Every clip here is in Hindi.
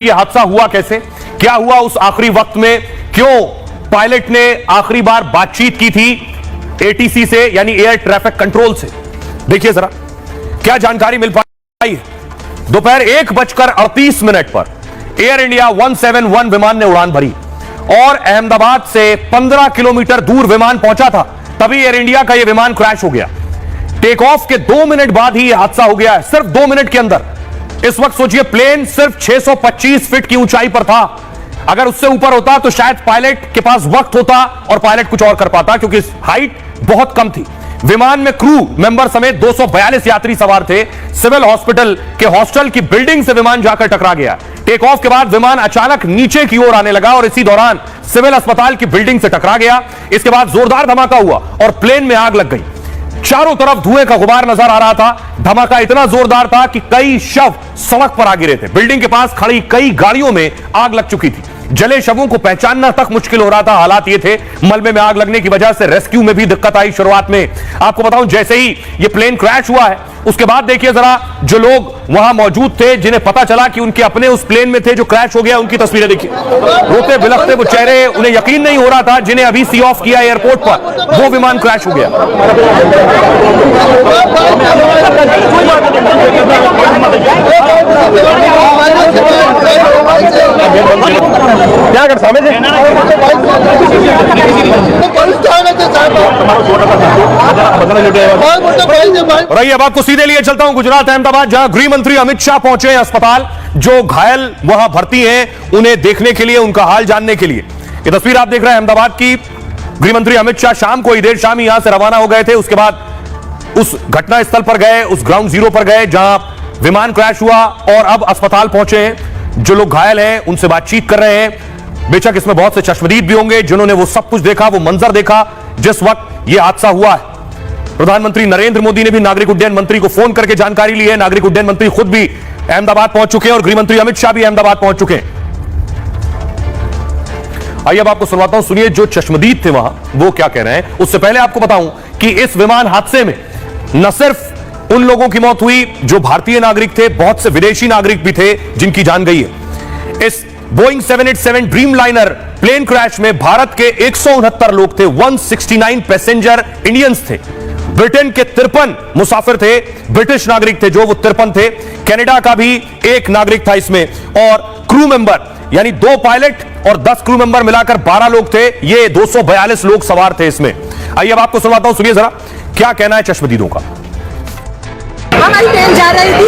ये हादसा हुआ कैसे, क्या हुआ उस आखिरी वक्त में, क्यों पायलट ने आखिरी बार बातचीत की थी एटीसी से यानी एयर ट्रैफिक कंट्रोल से। देखिए जरा क्या जानकारी मिल पाई है। दोपहर 1:38 पर एयर इंडिया 171 विमान ने उड़ान भरी और अहमदाबाद से 15 किलोमीटर दूर विमान पहुंचा था, तभी एयर इंडिया का यह विमान क्रैश हो गया। टेक ऑफ के 2 मिनट बाद ही यह हादसा हो गया है, सिर्फ 2 मिनट के अंदर। इस वक्त सोचिए प्लेन सिर्फ 625 फीट की ऊंचाई पर था, अगर उससे ऊपर होता तो शायद पायलट के पास वक्त होता और पायलट कुछ और कर पाता, क्योंकि हाइट बहुत कम थी। विमान में क्रू मेंबर समेत 242 यात्री सवार थे। सिविल हॉस्पिटल के हॉस्टल की बिल्डिंग से विमान जाकर टकरा गया। टेक ऑफ के बाद विमान अचानक नीचे की ओर आने लगा और इसी दौरान सिविल अस्पताल की बिल्डिंग से टकरा गया। इसके बाद जोरदार धमाका हुआ और प्लेन में आग लग गई। चारों तरफ धुएं का गुबार नजर आ रहा था। धमाका इतना जोरदार था कि कई शव सड़क पर आ गिरे थे। बिल्डिंग के पास खड़ी कई गाड़ियों में आग लग चुकी थी। जले शवों को पहचानना तक मुश्किल हो रहा था। हालात ये थे, मलबे में आग लगने की वजह से रेस्क्यू में भी दिक्कत आई। शुरुआत में आपको बताऊं, जैसे ही ये प्लेन क्रैश हुआ है उसके बाद देखिए जरा जो लोग वहां मौजूद थे, जिन्हें पता चला कि उनके अपने उस प्लेन में थे जो क्रैश हो गया, उनकी तस्वीरें देखिए। रोते बिलखते वो चेहरे, उन्हें यकीन नहीं हो रहा था। जिन्हें अभी सी ऑफ किया एयरपोर्ट पर, वो विमान क्रैश हो गया। क्या कर समझ रही। अब आपको सीधे लिए चलता हूं गुजरात अहमदाबाद, जहां गृह मंत्री अमित शाह पहुंचे अस्पताल। जो घायल वहां भर्ती हैं उन्हें देखने के लिए, उनका हाल जानने के लिए। ये तस्वीर आप देख रहे हैं अहमदाबाद की। गृह मंत्री अमित शाह शाम को ही देर शाम यहां से रवाना हो गए थे। उसके बाद उस घटना स्थल पर गए, उस ग्राउंड जीरो पर गए जहां विमान क्रैश हुआ और अब अस्पताल पहुंचे हैं। जो लोग घायल हैं उनसे बातचीत कर रहे हैं। बेशक इसमें बहुत से चश्मदीद भी होंगे जिन्होंने वो सब कुछ देखा, वो मंजर देखा जिस वक्त यह हादसा हुआ है। प्रधानमंत्री नरेंद्र मोदी ने भी नागरिक उड्डयन मंत्री को फोन करके जानकारी ली है। नागरिक उड्डयन मंत्री खुद भी अहमदाबाद पहुंच चुके हैं और गृहमंत्री अमित शाह भी अहमदाबाद पहुंच चुके हैं। आइए अब आपको सुनवाता हूं, सुनिए जो चश्मदीद थे वहां वो क्या कह रहे हैं। उससे पहले आपको बताऊं कि इस विमान हादसे में न सिर्फ उन लोगों की मौत हुई जो भारतीय नागरिक थे, बहुत से विदेशी नागरिक भी थे जिनकी जान गई है। इस Boeing 787 Dreamliner plane crash में भारत के 169 लोग थे। 169 पैसेंजर इंडियंस थे। ब्रिटेन के 53 मुसाफिर थे, ब्रिटिश नागरिक थे जो, वो 53 थे। कनाडा का भी एक नागरिक था इसमें, और क्रू मेंबर यानी 2 पायलट और 10 क्रू मेंबर मिलाकर 12 लोग थे। ये 242 लोग सवार थे इसमें। आइए अब आपको सुनवाता हूं, सुनिए जरा क्या कहना है चश्मदीदों का। हमारी ट्रेन जा रही थी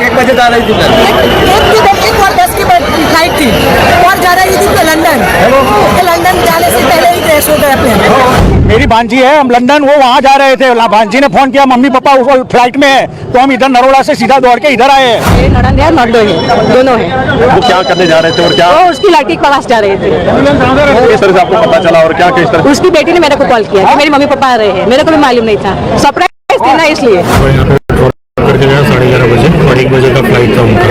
1 बजे जा रही थी। 1:10 की फ्लाइट थी और जा रही थी लंदन। लंदन जाने से पहले ही क्रैश हो गया प्लेन। मेरी भांजी है, हम लंदन, वो वहाँ जा रहे थे। भांजी ने फोन किया मम्मी पापा वो फ्लाइट में है, तो हम इधर नरोड़ा से सीधा दौड़ के इधर आए। मेरे ननद है, नॉर्डो है, दोनों है। वो क्या करने जा रहे थे और क्या वो उसकी लड़की के पास जा रहे थे। किस तरह से आपको पता चला और क्या किस तरह? उसकी बेटी ने मेरे को कॉल किया कि मेरी मम्मी पापा आ रहे हैं, मेरे को भी मालूम नहीं था। सरप्राइज थी ना इसलिए। करके गया 11:30 बजे और 1 बजे का फ्लाइट था उनका।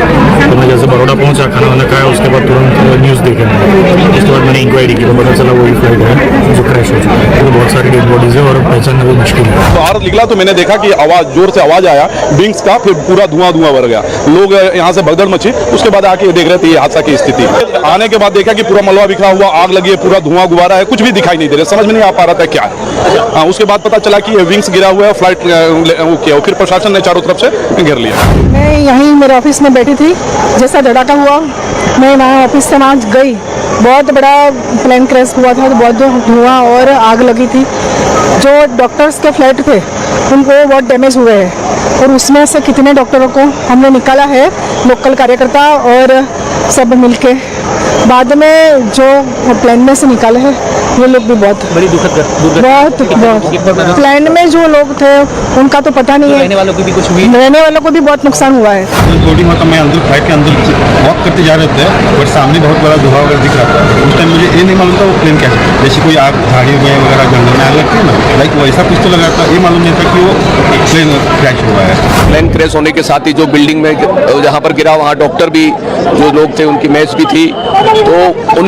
तो मैं जैसे बड़ौदा पहुंचा, खाना वाना खाया, उसके बाद तुरंत न्यूज़ देखे मैंने। उसके बाद मैंने इंक्वायरी की तो पता चला वही फ्लाइट है जो क्रैश हो चुका है। तो बहुत सारी डेड बॉडीज है और पहचानना भी मुश्किल है। बाहर निकला तो मैंने देखा कि आवाज, जोर से आवाज आया विंग्स का, फिर पूरा धुआं भर गया। लोग यहाँ से भगदड़ मची। उसके बाद आके देख रहे थे ये हादसा की स्थिति। आने के बाद देखा कि पूरा मलबा बिखरा हुआ, आग लगी है, पूरा धुआं गुबारा है, कुछ भी दिखाई नहीं दे रहा, समझ में नहीं आ पा रहा था क्या है। उसके बाद पता चला कि विंग्स गिरा हुआ है, फ्लाइट किया, फिर प्रशासन ने चारों तरफ से घेर लिया। मैं यहीं मेरे ऑफिस में बैठी थी, जैसा धड़ाका हुआ मैं वहाँ ऑफिस से वहाँ गई। बहुत बड़ा प्लेन क्रैश हुआ था, तो बहुत धुआं और आग लगी थी। जो डॉक्टर्स के फ्लाइट थे उनको बहुत डैमेज हुए हैं और उसमें से कितने डॉक्टरों को हमने निकाला है, लोकल कार्यकर्ता और सब मिलके। बाद में जो प्लेन में से निकाले हैं वो लोग भी बहुत बड़ी दुखद बहुत प्लेन में जो लोग थे उनका तो पता नहीं है। रहने वालों को भी कुछ हुई, रहने वालों को भी बहुत नुकसान हुआ है। बॉडी मतलब मैं अंदर फ्लाइट के अंदर वॉक करते जा रहे थे और सामने बहुत बड़ा धुआं वगैरह दिख रहा था। उस टाइम मुझे ये नहीं मालूम था वो प्लेन क्या है। जैसे कोई आग झाड़ी में वगैरह जंगल में आग लगती है ना, लाइक वैसा कुछ तो लगा था। ये मालूम नहीं था कि वो प्लेन क्रैश हुआ है। प्लेन क्रैश होने के साथ ही जो बिल्डिंग में जहाँ पर गिरा वहाँ डॉक्टर भी जो लोग थे उनकी मैच भी थी तो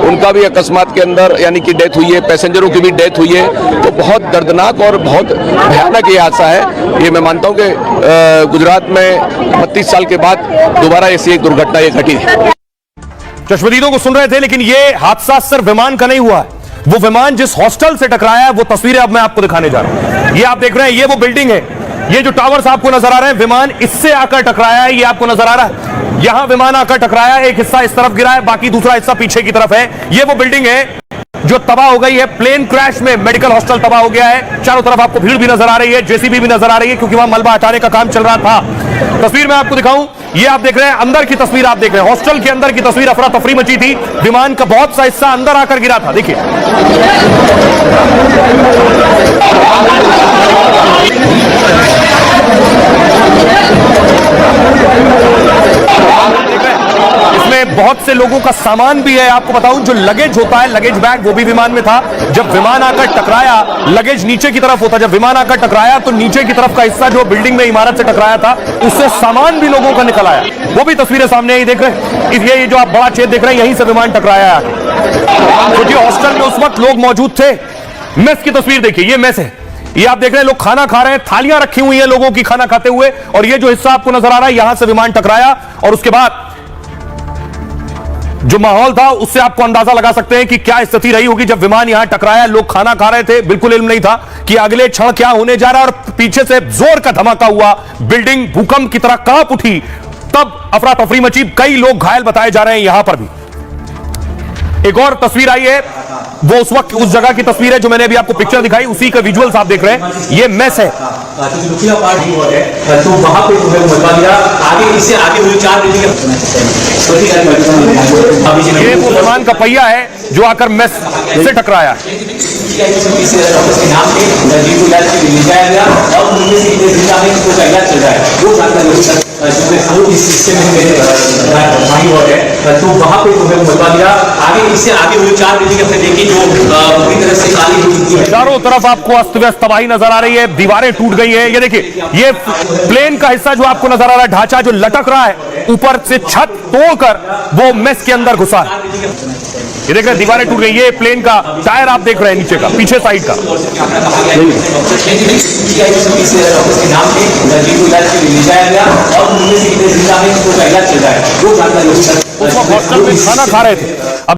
उनका भी अकस्मात के अंदर यानी कि डेथ हुई है, पैसेंजरों की भी डेथ हुई है। तो बहुत दर्दनाक और बहुत भयानक ये हादसा है। ये मैं मानता हूँ कि गुजरात में 32 साल के बाद दोबारा ऐसी एक दुर्घटना ये घटी है। चश्मदीदों को सुन रहे थे, लेकिन ये हादसा सिर्फ विमान का नहीं हुआ है। वो विमान जिस हॉस्टल से टकराया है वो तस्वीरें अब मैं आपको दिखाने जा रहा हूं। ये आप देख रहे हैं, ये वो बिल्डिंग है, ये जो टावर्स आपको नजर आ रहे हैं, विमान इससे आकर टकराया है। ये आपको नजर आ रहा है, यहां विमान आकर टकराया है, एक हिस्सा इस तरफ गिरा है, बाकी दूसरा हिस्सा पीछे की तरफ है। ये वो बिल्डिंग है जो तबाह हो गई है। प्लेन क्रैश में मेडिकल हॉस्टल तबाह हो गया है। चारों तरफ आपको भीड़ भी नजर आ रही है, जेसीबी भी नजर आ रही है, क्योंकि वहां मलबा हटाने का काम चल रहा था। तस्वीर मैं आपको दिखाऊं, ये आप देख रहे हैं अंदर की तस्वीर, आप देख रहे हैं हॉस्टल के अंदर की तस्वीर। अफरा तफरी मची थी, विमान का बहुत सा हिस्सा अंदर आकर गिरा था। देखिए इसमें बहुत से लोगों का सामान भी है। आपको बताऊं, जो लगेज होता है, लगेज बैग, वो भी विमान में था। जब विमान आकर टकराया, लगेज नीचे की तरफ होता, जब विमान आकर टकराया तो नीचे की तरफ का हिस्सा जो बिल्डिंग में इमारत से टकराया था, उससे सामान भी लोगों का निकल आया। वो भी तस्वीरें सामने आई, देख रहे हैं। ये जो आप बड़ा छेद देख रहे हैं, यहीं से विमान टकराया है। क्योंकि हॉस्टल में उस वक्त लोग मौजूद थे। मेस की तस्वीर देखिए, ये मेस है, ये आप देख रहे हैं, लोग खाना खा रहे हैं, थालियां रखी हुई हैं लोगों की खाना खाते हुए। और ये जो हिस्सा आपको नजर आ रहा है, यहां से विमान टकराया और उसके बाद जो माहौल था उससे आपको अंदाजा लगा सकते हैं कि क्या स्थिति रही होगी जब विमान यहां टकराया। लोग खाना खा रहे थे, बिल्कुल इल्म नहीं था कि अगले क्षण क्या होने जा रहा है, और पीछे से जोर का धमाका हुआ, बिल्डिंग भूकंप की तरह कांप उठी, तब अफरा तफरी मची। कई लोग घायल बताए जा रहे हैं। यहां पर भी एक और तस्वीर आई है, वो उस वक्त उस जगह की तस्वीर है जो मैंने अभी आपको पिक्चर दिखाई, उसी का विजुअल्स आप देख रहे हैं। ये मेस है, तो वहां पे जो है मलबा गिरा। आगे इससे आगे हुई 4 बिल्डिंग ये वो विमान का पहिया है जो आकर मेस से टकराया। तो वहां पे जो है मलबा गिरा। आगे इससे आगे हुई 4 बिल्डिंग अपने देखी जो पूरी तरह से खाली हो चुकी है। चारों तरफ आपको अस्त व्यस्त तबाही नजर आ रही है, दीवारें टूट गई हैं। ये देखिए, ये प्लेन का हिस्सा जो आपको नजर आ रहा है, ढांचा जो लटक रहा है, ऊपर से छत तोड़कर वो मेस के अंदर घुसा है। ये देख रहे हैं, दीवारें टूट गई। ये प्लेन का टायर आप देख रहे हैं, नीचे का, पीछे साइड का। और खाना खा रहे थे। अब